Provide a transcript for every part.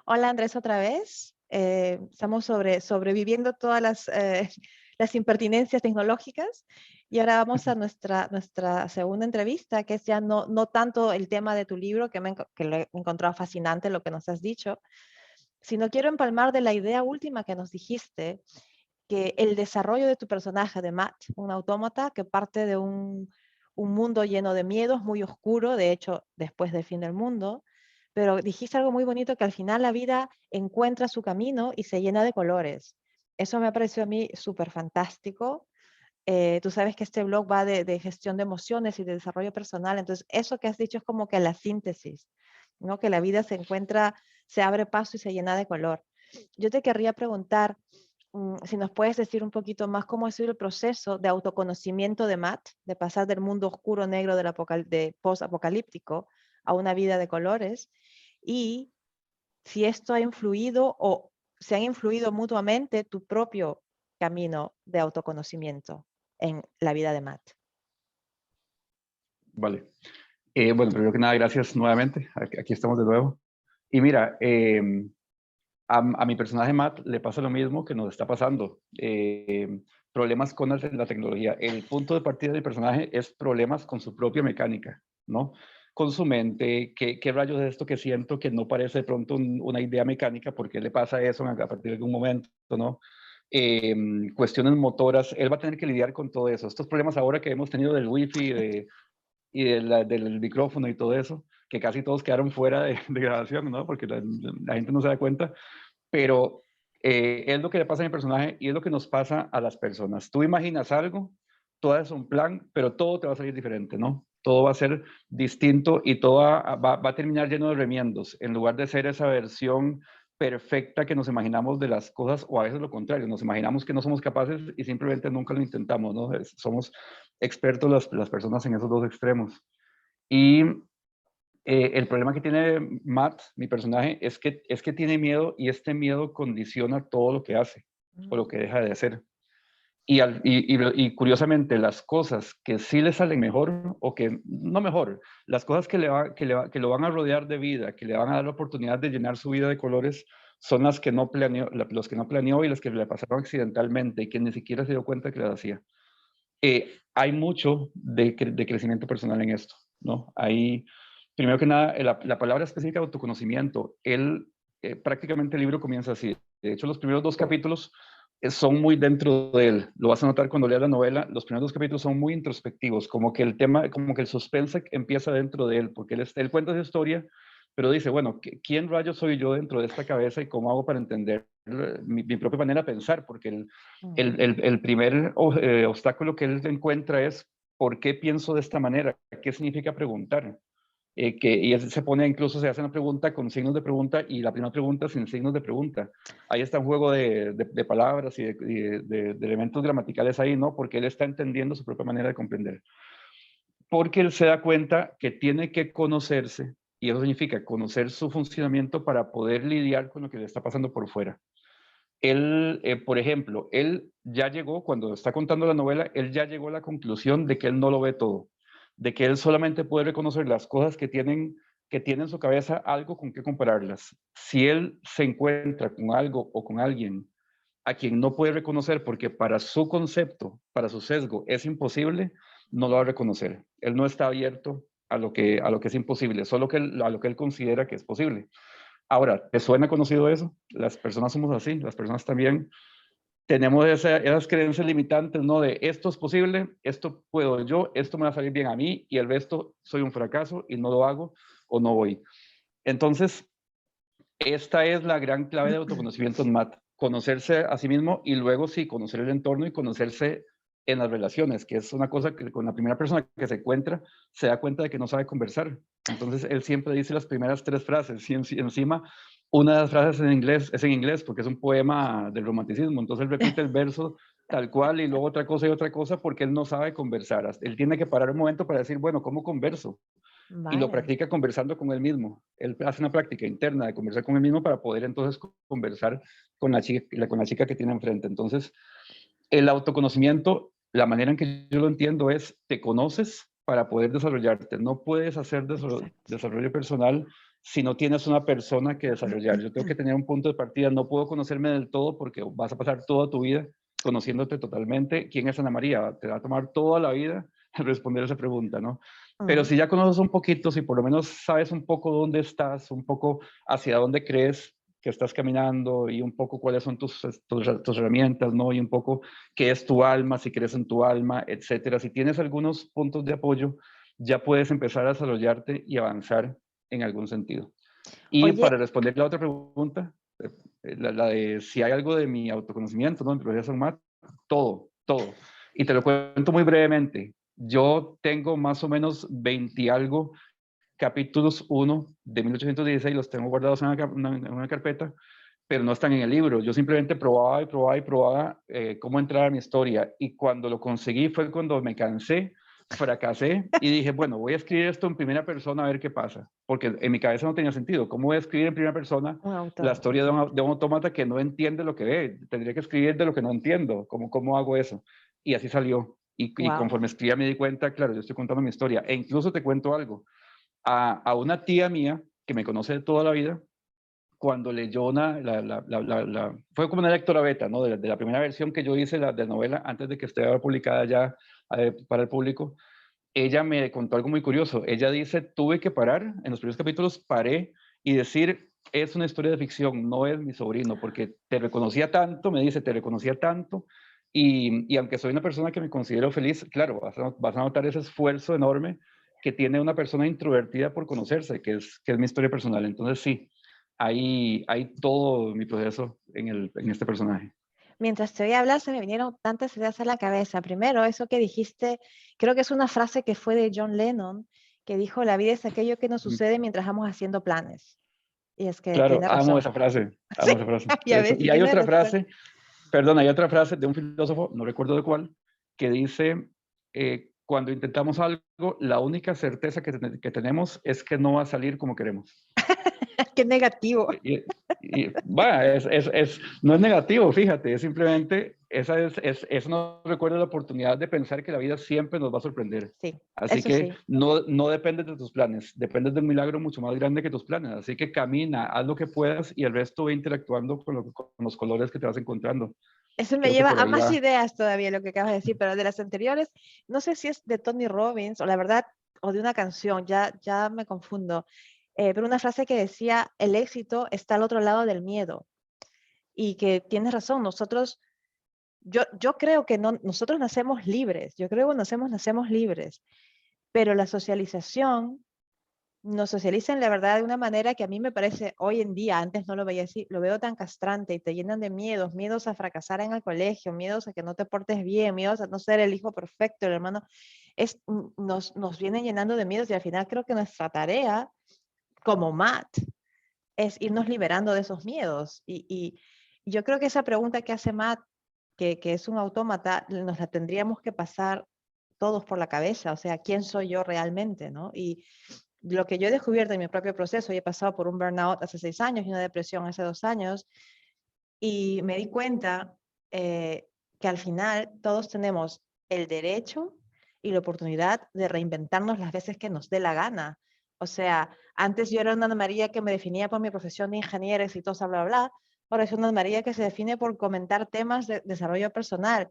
Hola Andrés otra vez. Estamos sobreviviendo todas las impertinencias tecnológicas y ahora vamos a nuestra segunda entrevista, que es ya no tanto el tema de tu libro, que lo he encontrado fascinante lo que nos has dicho, sino quiero empalmar de la idea última que nos dijiste, que el desarrollo de tu personaje de Matt, un autómata que parte de un mundo lleno de miedos, muy oscuro, de hecho, después del fin del mundo, pero dijiste algo muy bonito, que al final la vida encuentra su camino y se llena de colores. Eso me pareció a mí súper fantástico. Tú sabes que este blog va de gestión de emociones y de desarrollo personal, entonces eso que has dicho es como que la síntesis, ¿no? Que la vida se encuentra, se abre paso y se llena de color. Yo te querría preguntar, si nos puedes decir un poquito más cómo ha sido el proceso de autoconocimiento de Matt, de pasar del mundo oscuro negro de post-apocalíptico a una vida de colores, y si esto ha influido o se han influido mutuamente tu propio camino de autoconocimiento en la vida de Matt. Vale. Bueno, primero que nada, gracias nuevamente. Aquí estamos de nuevo. Y mira, a mi personaje Matt le pasa lo mismo que nos está pasando. Problemas con la tecnología. El punto de partida del personaje es problemas con su propia mecánica, ¿no? Con su mente, ¿qué rayos es esto que siento que no parece de pronto una idea mecánica? ¿Por qué le pasa eso a partir de algún momento, ¿no? Cuestiones motoras, él va a tener que lidiar con todo eso. Estos problemas ahora que hemos tenido del wifi del micrófono y todo eso, que casi todos quedaron fuera de grabación, ¿no? Porque la gente no se da cuenta, pero es lo que le pasa a mi personaje y es lo que nos pasa a las personas. Tú imaginas algo, todo es un plan, pero todo te va a salir diferente, ¿no? Todo va a ser distinto y todo va a terminar lleno de remiendos, en lugar de ser esa versión perfecta que nos imaginamos de las cosas, o a veces lo contrario, nos imaginamos que no somos capaces y simplemente nunca lo intentamos, ¿no? Somos expertos las personas en esos dos extremos. Y el problema que tiene Matt, mi personaje, es que tiene miedo y este miedo condiciona todo lo que hace o lo que deja de hacer. Y curiosamente, las cosas que sí le salen mejor o que no mejor, las cosas que lo van a rodear de vida, que le van a dar la oportunidad de llenar su vida de colores, son las que no planeó, los que no planeó y las que le pasaron accidentalmente y que ni siquiera se dio cuenta que las hacía. Hay mucho de crecimiento personal en esto, ¿no? Hay, primero que nada, la palabra específica de autoconocimiento, prácticamente el libro comienza así. De hecho, los primeros dos capítulos son muy dentro de él. Lo vas a notar cuando leas la novela. Los primeros dos capítulos son muy introspectivos, como que el tema, como que el suspense empieza dentro de él, porque él cuenta esa historia, pero dice, bueno, ¿quién rayos soy yo dentro de esta cabeza y cómo hago para entender mi propia manera de pensar? Porque el primer obstáculo que él encuentra es ¿por qué pienso de esta manera? ¿Qué significa preguntar? Y él se pone, incluso se hace una pregunta con signos de pregunta y la primera pregunta sin signos de pregunta. Ahí está un juego de palabras y de elementos gramaticales ahí, ¿no? Porque él está entendiendo su propia manera de comprender. Porque él se da cuenta que tiene que conocerse, y eso significa conocer su funcionamiento para poder lidiar con lo que le está pasando por fuera. Él, por ejemplo, él ya llegó, cuando está contando la novela, él ya llegó a la conclusión de que él no lo ve todo, de que él solamente puede reconocer las cosas que tiene en su cabeza algo con que compararlas. Si él se encuentra con algo o con alguien a quien no puede reconocer porque para su concepto, para su sesgo es imposible, no lo va a reconocer. Él no está abierto a lo que es imposible, solo a lo que él considera que es posible. Ahora, ¿te suena conocido eso? Las personas somos así, las personas también tenemos esas creencias limitantes, ¿no? De esto es posible, esto puedo yo, esto me va a salir bien a mí y el resto soy un fracaso y no lo hago o no voy. Entonces, esta es la gran clave de autoconocimiento en Matt, conocerse a sí mismo y luego sí, conocer el entorno y conocerse en las relaciones, que es una cosa que con la primera persona que se encuentra se da cuenta de que no sabe conversar. Entonces él siempre dice las primeras tres frases y encima una de las frases es en inglés porque es un poema del romanticismo. Entonces él repite el verso tal cual y luego otra cosa y otra cosa porque él no sabe conversar. Él tiene que parar un momento para decir, bueno, ¿cómo converso? Y lo Vale. practica conversando con él mismo. Él hace una práctica interna de conversar con él mismo para poder entonces conversar con la chica que tiene enfrente. Entonces, el autoconocimiento, la manera en que yo lo entiendo es, te conoces para poder desarrollarte. No puedes hacer desarrollo personal si no tienes una persona que desarrollar. Yo tengo que tener un punto de partida. No puedo conocerme del todo porque vas a pasar toda tu vida conociéndote totalmente. ¿Quién es Ana María? Te va a tomar toda la vida responder esa pregunta, ¿no? Pero si ya conoces un poquito, si por lo menos sabes un poco dónde estás, un poco hacia dónde crees que estás caminando y un poco cuáles son tus herramientas, ¿no? Y un poco qué es tu alma, si crees en tu alma, etcétera. Si tienes algunos puntos de apoyo, ya puedes empezar a desarrollarte y avanzar en algún sentido. Y Oye, para responder la otra pregunta, la de si hay algo de mi autoconocimiento, ¿no? En proceso MAT, todo, todo. Y te lo cuento muy brevemente. Yo tengo más o menos 20 y algo capítulos 1 de 1816, los tengo guardados en una carpeta, pero no están en el libro. Yo simplemente probaba y probaba y probaba cómo entrar a mi historia. Y cuando lo conseguí fue cuando me cansé, fracasé y dije, bueno, voy a escribir esto en primera persona a ver qué pasa. Porque en mi cabeza no tenía sentido. ¿Cómo voy a escribir en primera persona un la autor. historia de un autómata que no entiende lo que ve? Tendría que escribir de lo que no entiendo. ¿Cómo hago eso? Y así salió. Y Wow. conforme escribía me di cuenta, claro, yo estoy contando mi historia. E incluso te cuento algo. A una tía mía que me conoce de toda la vida, cuando leyó fue como una lectora beta, ¿no? De la primera versión que yo hice de novela antes de que esté publicada ya para el público, ella me contó algo muy curioso. Ella dice, tuve que parar, en los primeros capítulos paré y decir, es una historia de ficción, no es mi sobrino, porque te reconocía tanto, me dice, te reconocía tanto, y aunque soy una persona que me considero feliz, claro, vas a notar ese esfuerzo enorme que tiene una persona introvertida por conocerse, que es mi historia personal. Entonces sí, hay todo mi proceso en este personaje. Mientras te oía hablar, se me vinieron tantas ideas a la cabeza. Primero, eso que dijiste, creo que es una frase que fue de John Lennon, que dijo, la vida es aquello que nos sucede mientras vamos haciendo planes. Y es que Claro, tiene amo razón. esa frase, Sí, amo esa frase. ya ves, Y hay tiene otra razón. frase, perdón, hay otra frase de un filósofo, no recuerdo de cuál, que dice, cuando intentamos algo, la única certeza que tenemos es que no va a salir como queremos. Qué negativo. No es negativo, fíjate, es simplemente, eso nos recuerda la oportunidad de pensar que la vida siempre nos va a sorprender. Sí, Así eso que sí. no dependes de tus planes, dependes de un milagro mucho más grande que tus planes. Así que camina, haz lo que puedas y el resto ve interactuando con los colores que te vas encontrando. Eso me Creo que lleva por a ahí más va. ideas todavía lo que acabas de decir, pero de las anteriores, no sé si es de Tony Robbins o la verdad, o de una canción, ya me confundo, pero una frase que decía, el éxito está al otro lado del miedo. Y que tienes razón, yo creo que no, nosotros nacemos libres, yo creo que nacemos libres, pero la socialización nos socializan, la verdad, de una manera que a mí me parece hoy en día, antes no lo veía así, lo veo tan castrante y te llenan de miedos, miedos a fracasar en el colegio, miedos a que no te portes bien, miedos a no ser el hijo perfecto, el hermano, nos vienen llenando de miedos y al final creo que nuestra tarea como Matt es irnos liberando de esos miedos. Y yo creo que esa pregunta que hace Matt, que es un autómata, nos la tendríamos que pasar todos por la cabeza, o sea, ¿quién soy yo realmente? ¿No? Y lo que yo he descubierto en mi propio proceso, y he pasado por un burnout hace 6 años y una depresión hace 2 años, y me di cuenta que al final todos tenemos el derecho y la oportunidad de reinventarnos las veces que nos dé la gana. O sea, antes yo era una Ana María que me definía por mi profesión de ingeniera exitosa, bla, bla, bla. Ahora soy una Ana María que se define por comentar temas de desarrollo personal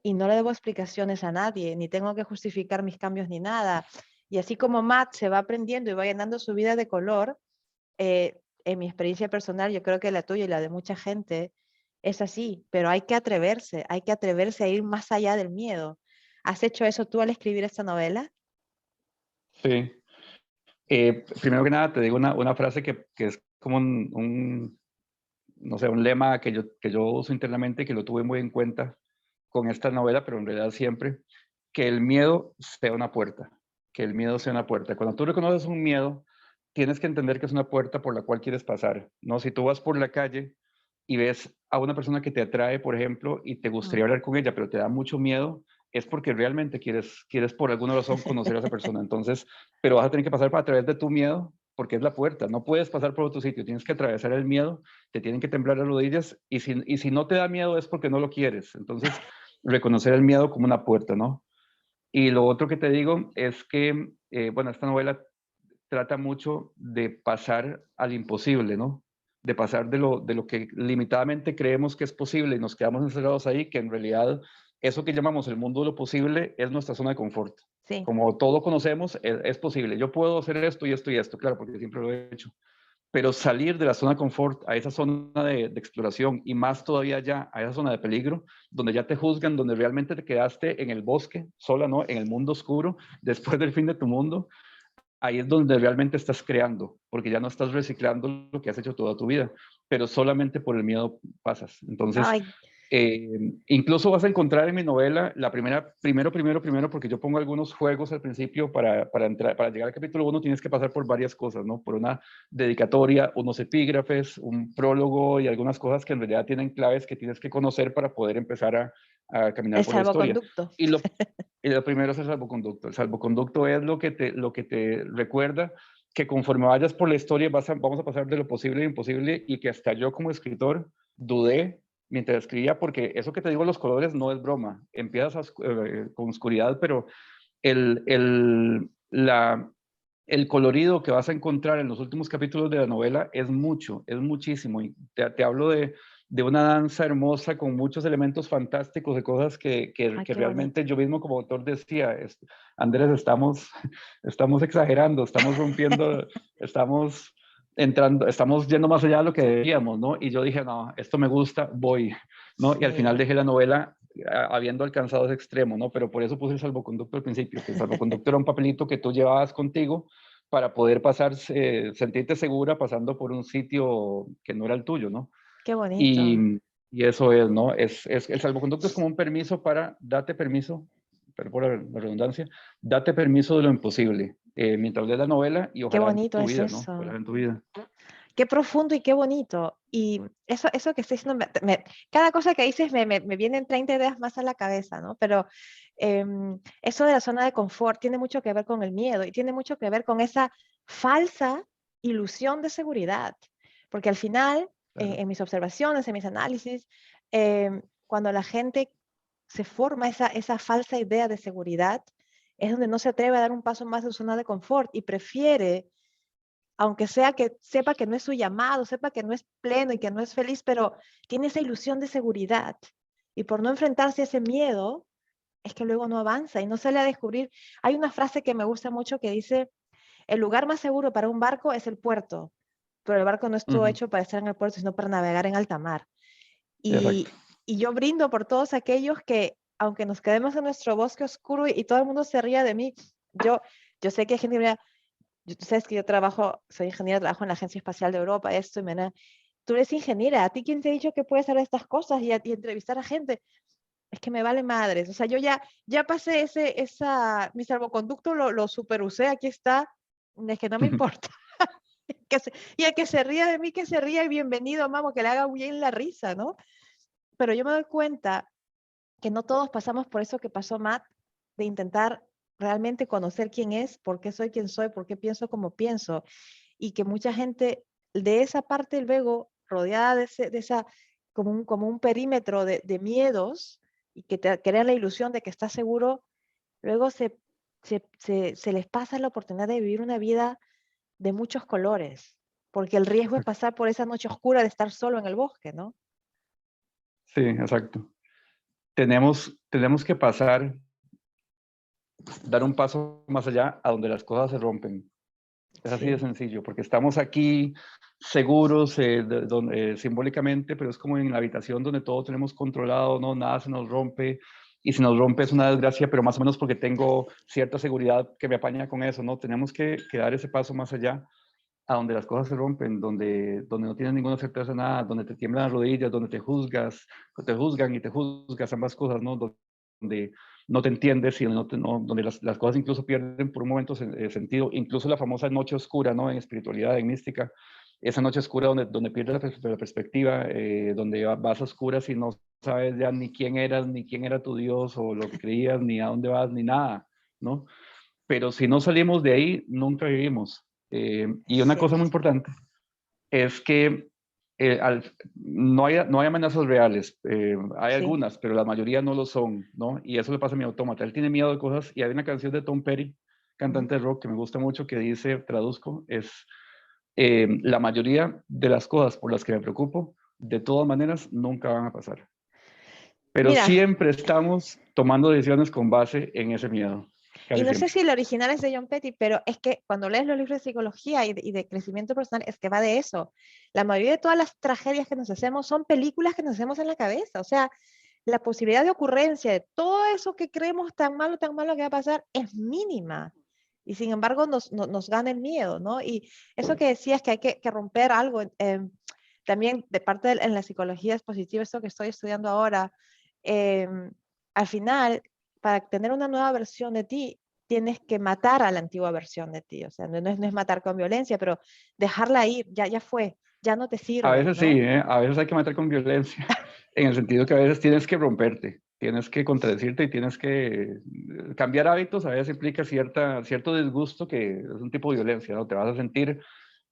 y no le debo explicaciones a nadie, ni tengo que justificar mis cambios ni nada. Y así como Matt se va aprendiendo y va llenando su vida de color, en mi experiencia personal, yo creo que la tuya y la de mucha gente es así, pero hay que atreverse a ir más allá del miedo. ¿Has hecho eso tú al escribir esta novela? Sí. Primero que nada, te digo una frase que es como no sé, un lema que yo uso internamente y que lo tuve muy en cuenta con esta novela, pero en realidad siempre, que el miedo sea una puerta, que el miedo sea una puerta. Cuando tú reconoces un miedo, tienes que entender que es una puerta por la cual quieres pasar, ¿no? Si tú vas por la calle y ves a una persona que te atrae, por ejemplo, y te gustaría Mm. hablar con ella, pero te da mucho miedo, es porque realmente quieres por alguna razón conocer a esa persona. Entonces, pero vas a tener que pasar a través de tu miedo, porque es la puerta. No puedes pasar por otro sitio, tienes que atravesar el miedo, te tienen que temblar las rodillas, y si no te da miedo es porque no lo quieres. Entonces, reconocer el miedo como una puerta, ¿no? Y lo otro que te digo es que, bueno, esta novela trata mucho de pasar al imposible, ¿no? De pasar de lo que limitadamente creemos que es posible y nos quedamos encerrados ahí, que en realidad eso que llamamos el mundo de lo posible es nuestra zona de confort. Sí, Como todo conocemos, es posible. Yo puedo hacer esto y esto y esto, claro, porque siempre lo he hecho. Pero salir de la zona de confort a esa zona de exploración y más todavía ya a esa zona de peligro, donde ya te juzgan, donde realmente te quedaste en el bosque, sola, ¿no? En el mundo oscuro, después del fin de tu mundo, ahí es donde realmente estás creando, porque ya no estás reciclando lo que has hecho toda tu vida, pero solamente por el miedo pasas. Entonces, ay, incluso vas a encontrar en mi novela la primero, porque yo pongo algunos juegos al principio entrar, para llegar al capítulo 1 tienes que pasar por varias cosas, ¿no? Por una dedicatoria, unos epígrafes, un prólogo y algunas cosas que en realidad tienen claves que tienes que conocer para poder empezar a caminar el por la historia. salvoconducto. Y lo primero es el salvoconducto. El salvoconducto es lo que te recuerda que conforme vayas por la historia vamos a pasar de lo posible a imposible y que hasta yo como escritor dudé mientras escribía, porque eso que te digo, los colores no es broma. Empiezas con oscuridad, pero el, el, la, el colorido que vas a encontrar en los últimos capítulos de la novela es mucho, es muchísimo. Y te hablo de una danza hermosa con muchos elementos fantásticos, de cosas Ay, que qué bonito. realmente yo mismo como autor decía, Andrés, estamos exagerando, estamos rompiendo, estamos entrando, estamos yendo más allá de lo que deberíamos, ¿no? Y yo dije, no, esto me gusta, voy, ¿no? Y al final Sí, dejé la novela habiendo alcanzado ese extremo, ¿no? Pero por eso puse el salvoconducto al principio, que el salvoconducto era un papelito que tú llevabas contigo para poder pasar, sentirte segura pasando por un sitio que no era el tuyo, ¿no? qué bonito. Y, y eso es, ¿no? El salvoconducto es como un permiso para, date permiso, pero por la redundancia, date permiso de lo imposible, mientras lees la novela y Qué ojalá en bonito tu es vida, ¿no? eso. Ojalá en tu vida. Qué profundo y qué bonito. Y eso que estoy diciendo, cada cosa que dices me vienen 30 ideas más a la cabeza, ¿no? Pero eso de la zona de confort tiene mucho que ver con el miedo y tiene mucho que ver con esa falsa ilusión de seguridad. Porque al final, Claro. en mis observaciones, en mis análisis, cuando la gente se forma esa falsa idea de seguridad, es donde no se atreve a dar un paso más de su zona de confort y prefiere, aunque sea que sepa que no es su llamado, sepa que no es pleno y que no es feliz, pero tiene esa ilusión de seguridad. Y por no enfrentarse a ese miedo, es que luego no avanza y no sale a descubrir. Hay una frase que me gusta mucho que dice, el lugar más seguro para un barco es el puerto, pero el barco no estuvo Ujú. hecho para estar en el puerto, sino para navegar en alta mar. Exacto. Y yo brindo por todos aquellos que, aunque nos quedemos en nuestro bosque oscuro y todo el mundo se ría de mí, yo, yo sé que hay gente que mira, tú sabes que yo trabajo, soy ingeniera, trabajo en la Agencia Espacial de Europa, esto, y tú eres ingeniera, ¿a ti quién te ha dicho que puedes hacer estas cosas y entrevistar a gente? Es que me vale madres, o sea, yo ya pasé mi salvoconducto lo superusé, aquí está, es que no me importa. Y el que se ría de mí, que se ría y bienvenido, vamos, que le haga bien la risa, ¿no? Pero yo me doy cuenta que no todos pasamos por eso que pasó Matt, de intentar realmente conocer quién es, por qué soy quien soy, por qué pienso como pienso, y que mucha gente de esa parte luego, rodeada de esa, como un perímetro de miedos, y que te crean la ilusión de que estás seguro, luego se les pasa la oportunidad de vivir una vida de muchos colores, porque el riesgo es pasar por esa noche oscura de estar solo en el bosque, ¿no? Sí, exacto. Tenemos que pasar, dar un paso más allá a donde las cosas se rompen. Es así de Sí, sencillo, porque estamos aquí seguros simbólicamente, pero es como en la habitación donde todo tenemos controlado, ¿no? Nada se nos rompe, y si nos rompe es una desgracia, pero más o menos porque tengo cierta seguridad que me apaña con eso, ¿no? Tenemos que dar ese paso más allá, a donde las cosas se rompen, donde no tienes ninguna certeza de nada, donde te tiemblan las rodillas, donde te juzgan y te juzgas ambas cosas, ¿no? Donde no te entiendes y donde las cosas incluso pierden por un momento sentido, incluso la famosa noche oscura, ¿no? En espiritualidad, en mística, esa noche oscura donde pierdes la perspectiva, donde vas a oscuras y no sabes ya ni quién eras, ni quién era tu Dios o lo que creías, ni a dónde vas, ni nada, ¿no? Pero si no salimos de ahí, nunca vivimos. es Y una cosa muy cierto. importante es que no hay amenazas reales, hay Sí. algunas, pero la mayoría no lo son, ¿no? Y eso le pasa a mi autómata. Él tiene miedo de cosas y hay una canción de Tom Petty, cantante de rock, que me gusta mucho, que dice, traduzco, la mayoría de las cosas por las que me preocupo, de todas maneras, nunca van a pasar. Pero Mira, siempre estamos tomando decisiones con base en ese miedo, y casi no sé siempre. si el original es de John Petty, pero es que cuando lees los libros de psicología y de crecimiento personal, es que va de eso. La mayoría de todas las tragedias que nos hacemos son películas que nos hacemos en la cabeza. O sea, la posibilidad de ocurrencia de todo eso que creemos tan malo que va a pasar es mínima. Y sin embargo nos gana el miedo, ¿no? Y eso que decías que hay que romper algo, también de parte en la psicología es positivo, esto que estoy estudiando ahora, eh, al final, para tener una nueva versión de ti, tienes que matar a la antigua versión de ti. O sea, no es matar con violencia, pero dejarla ir, ya fue, ya no te A sirve, veces sí, ¿no? a veces hay que matar con violencia, en el sentido que a veces tienes que romperte, tienes que contradecirte y tienes que cambiar hábitos, a veces implica cierto disgusto que es un tipo de violencia, ¿no? Te vas a sentir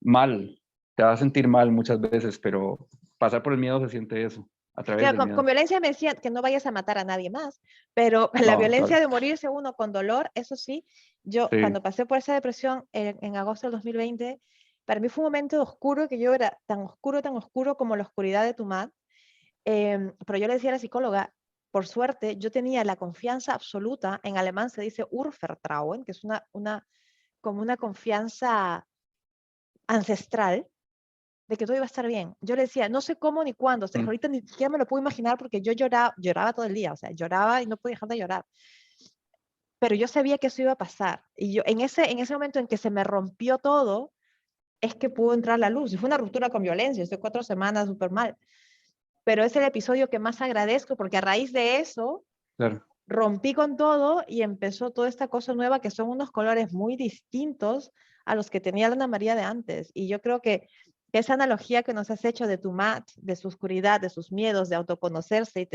mal, te vas a sentir mal muchas veces, pero pasar por el miedo se siente eso, a través Claro, del con miedo. violencia me decían que no vayas a matar a nadie más, pero la No, violencia claro, de morirse uno con dolor, eso sí, yo sí, cuando pasé por esa depresión en agosto del 2020, para mí fue un momento oscuro que yo era tan oscuro como la oscuridad de tu mar. Pero yo le decía a la psicóloga, por suerte, yo tenía la confianza absoluta, en alemán se dice Urvertrauen, que es como una confianza ancestral de que todo iba a estar bien. Yo le decía, no sé cómo ni cuándo, o sea, mm, ahorita ni siquiera me lo puedo imaginar porque yo lloraba todo el día, o sea, lloraba y no podía dejar de llorar. Pero yo sabía que eso iba a pasar. Y yo, en ese momento en que se me rompió todo, es que pudo entrar la luz. Y fue una ruptura con violencia, estoy 4 semanas súper mal. Pero es el episodio que más agradezco porque a raíz de eso claro. rompí con todo y empezó toda esta cosa nueva que son unos colores muy distintos a los que tenía la Ana María de antes. Y yo creo que esa analogía que nos has hecho de tu mat, de su oscuridad, de sus miedos, de autoconocerse y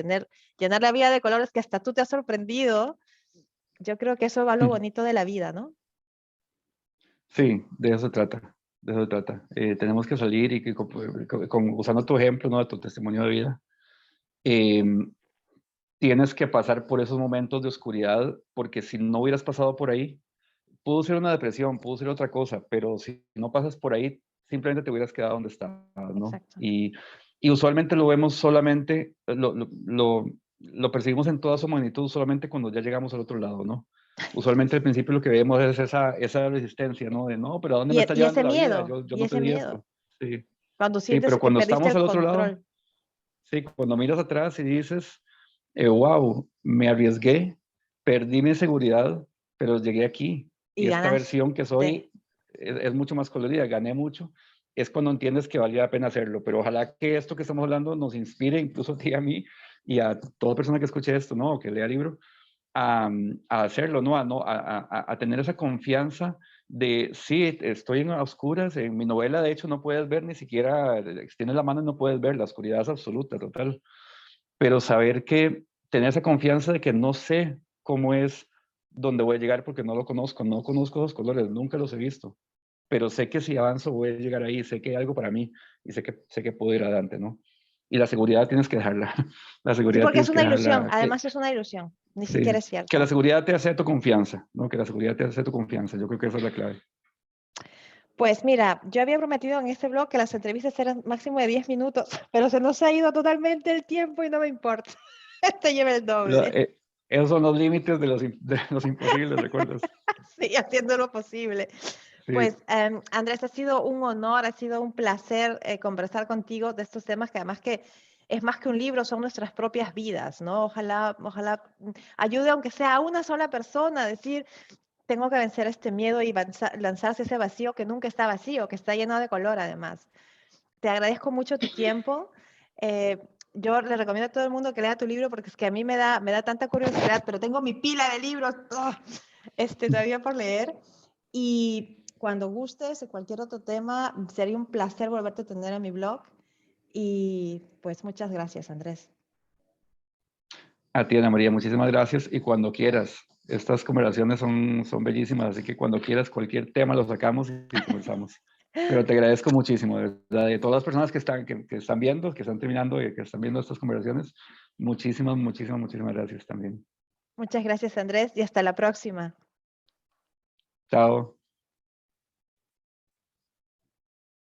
llenar la vida de colores que hasta tú te has sorprendido, yo creo que eso va lo bonito de la vida, ¿no? Sí, de eso se trata, de eso se trata. Tenemos que salir y que, usando tu ejemplo, ¿no? De tu testimonio de vida, eh, tienes que pasar por esos momentos de oscuridad, porque si no hubieras pasado por ahí, pudo ser una depresión, pudo ser otra cosa, pero si no pasas por ahí, simplemente te hubieras quedado donde estabas, ¿no? Exacto. Y usualmente lo vemos solamente, lo percibimos en toda su magnitud solamente cuando ya llegamos al otro lado, ¿no? Usualmente al principio lo que vemos es esa resistencia, ¿no? De, no, pero ¿a dónde me está Y llevando ese la vida? miedo, Yo y no ese pedí miedo, esto. Sí, cuando sí, sientes pero que cuando perdiste estamos el al otro lado, control. sí, cuando miras atrás y dices, wow, me arriesgué, perdí mi seguridad, pero llegué aquí. Y Y esta ganaste. versión que soy es mucho más colorida, gané mucho. Es cuando entiendes que valía la pena hacerlo. Pero ojalá que esto que estamos hablando nos inspire, incluso a ti, a mí y a toda persona que escuche esto, ¿no? O que lea el libro, a hacerlo, ¿no? A tener esa confianza de, sí, estoy en oscuras. En mi novela, de hecho, no puedes ver ni siquiera, extiendes la mano y no puedes ver, la oscuridad es absoluta, total, pero saber que tener esa confianza de que no sé cómo es donde voy a llegar porque no lo conozco, no conozco los colores, nunca los he visto, pero sé que si avanzo voy a llegar ahí, sé que hay algo para mí y sé que puedo ir adelante, ¿no? Y la seguridad tienes que dejarla, la Sí, seguridad porque es tienes que una ilusión, dejarla, además es una ilusión, ni sí, siquiera es que la cierto. seguridad te hace tu confianza, ¿no? Que la seguridad te hace tu confianza, yo creo que esa es la clave. Pues mira, yo había prometido en este blog que las entrevistas eran máximo de 10 minutos, pero se nos ha ido totalmente el tiempo y no me importa. Este lleva el Lo- doble. eh, Esos son los límites de los imposibles, ¿recuerdas? Sí, haciendo lo posible. Sí, Pues Andrés, ha sido un honor, ha sido un placer conversar contigo de estos temas que además que es más que un libro, son nuestras propias vidas, ¿no? Ojalá ayude aunque sea a una sola persona a decir, tengo que vencer este miedo y lanzarse ese vacío que nunca está vacío, que está lleno de color además. Te agradezco mucho tu tiempo. Eh, yo le recomiendo a todo el mundo que lea tu libro porque es que a mí me da tanta curiosidad, pero tengo mi pila de libros todavía por leer. Y cuando gustes de cualquier otro tema, sería un placer volverte a tener en mi blog. Y pues muchas gracias, Andrés. a ti, Ana María, muchísimas gracias y cuando quieras. Estas conversaciones son bellísimas, así que cuando quieras cualquier tema lo sacamos y conversamos. Pero te agradezco muchísimo, de verdad, de todas las personas que están viendo, que están terminando y que están viendo estas conversaciones. Muchísimas, muchísimas, muchísimas gracias también. Muchas gracias, Andrés, y hasta la próxima. Chao.